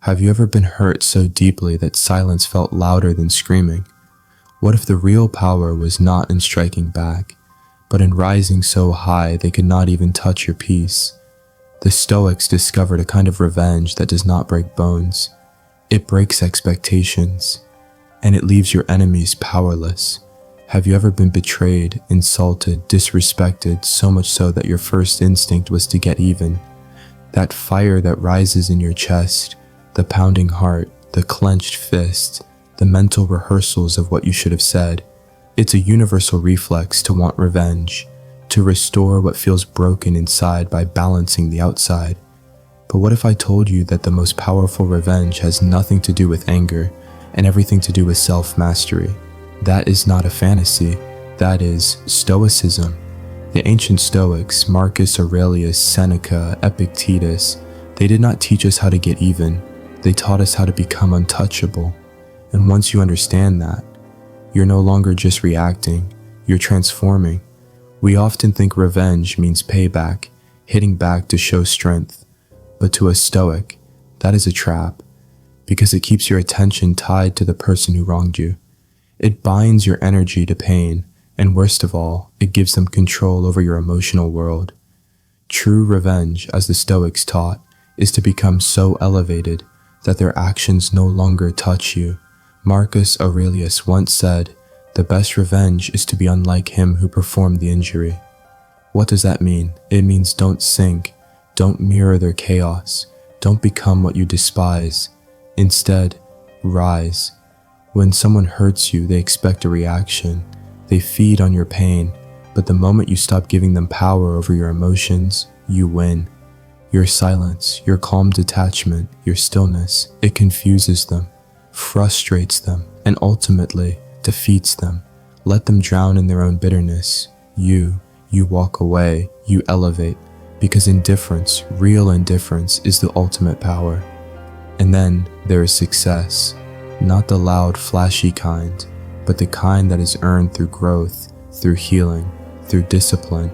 Have you ever been hurt so deeply that silence felt louder than screaming? What if the real power was not in striking back, but in rising so high they could not even touch your peace? The Stoics discovered a kind of revenge that does not break bones. It breaks expectations, and it leaves your enemies powerless. Have you ever been betrayed, insulted, disrespected, so much so that your first instinct was to get even? That fire that rises in your chest, the pounding heart, the clenched fist, the mental rehearsals of what you should have said. It's a universal reflex to want revenge, to restore what feels broken inside by balancing the outside. But what if I told you that the most powerful revenge has nothing to do with anger and everything to do with self-mastery? That is not a fantasy, that is Stoicism. The ancient Stoics, Marcus Aurelius, Seneca, Epictetus, they did not teach us how to get even, they taught us how to become untouchable. And once you understand that, you're no longer just reacting, you're transforming. We often think revenge means payback, hitting back to show strength. But to a Stoic, that is a trap, because it keeps your attention tied to the person who wronged you. It binds your energy to pain, and worst of all, it gives them control over your emotional world. True revenge, as the Stoics taught, is to become so elevated that their actions no longer touch you. Marcus Aurelius once said, "The best revenge is to be unlike him who performed the injury." What does that mean? It means don't sink, don't mirror their chaos, don't become what you despise. Instead, rise. When someone hurts you, they expect a reaction. They feed on your pain, but the moment you stop giving them power over your emotions, you win. Your silence, your calm detachment, your stillness, it confuses them, frustrates them, and ultimately defeats them. Let them drown in their own bitterness. You walk away, you elevate, because indifference, real indifference, is the ultimate power. And then there is success. Not the loud, flashy kind, but the kind that is earned through growth, through healing, through discipline.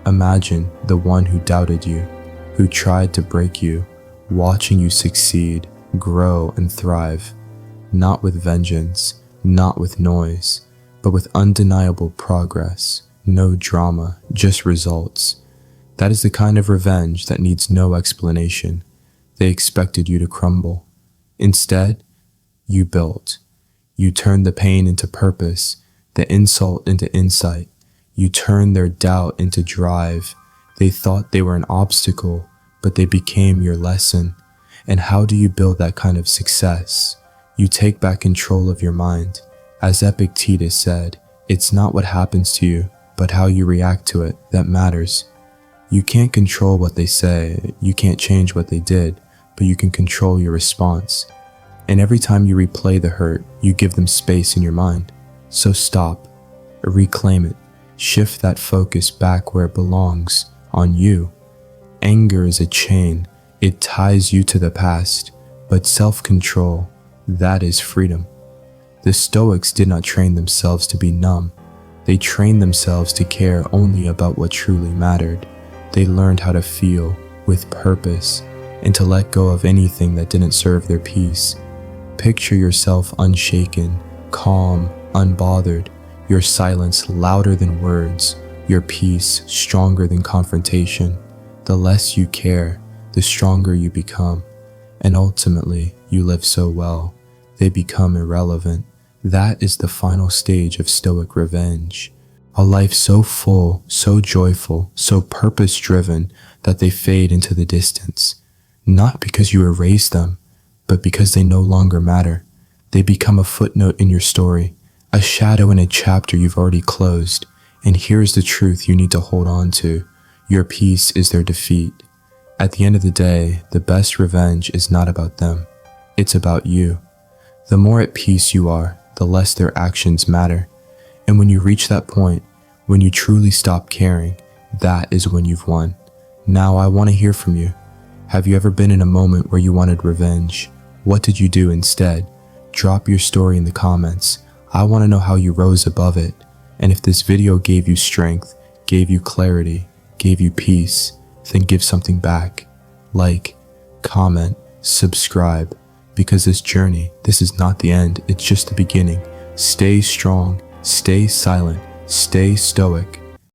Imagine the one who doubted you, who tried to break you, watching you succeed, grow, and thrive. Not with vengeance, not with noise, but with undeniable progress. No drama, just results. That is the kind of revenge that needs no explanation. They expected you to crumble. Instead, you built. You turned the pain into purpose, the insult into insight. You turned their doubt into drive. They thought they were an obstacle, but they became your lesson. And how do you build that kind of success? You take back control of your mind. As Epictetus said, it's not what happens to you, but how you react to it that matters. You can't control what they say, you can't change what they did, but you can control your response. And every time you replay the hurt, you give them space in your mind. So stop, reclaim it, shift that focus back where it belongs, on you. Anger is a chain, it ties you to the past, but self-control, that is freedom. The Stoics did not train themselves to be numb. They trained themselves to care only about what truly mattered. They learned how to feel with purpose and to let go of anything that didn't serve their peace. Picture yourself unshaken, calm, unbothered, your silence louder than words, your peace stronger than confrontation. The less you care, the stronger you become. And ultimately, you live so well, they become irrelevant. That is the final stage of Stoic revenge. A life so full, so joyful, so purpose-driven that they fade into the distance. Not because you erase them, but because they no longer matter. They become a footnote in your story, a shadow in a chapter you've already closed. And here's the truth you need to hold on to. Your peace is their defeat. At the end of the day, the best revenge is not about them. It's about you. The more at peace you are, the less their actions matter. And when you reach that point, when you truly stop caring, that is when you've won. Now I want to hear from you. Have you ever been in a moment where you wanted revenge? What did you do instead? Drop your story in the comments. I want to know how you rose above it. And if this video gave you strength, gave you clarity, gave you peace, then give something back. Like, comment, subscribe, because this journey, this is not the end, it's just the beginning. Stay strong, stay silent, stay stoic,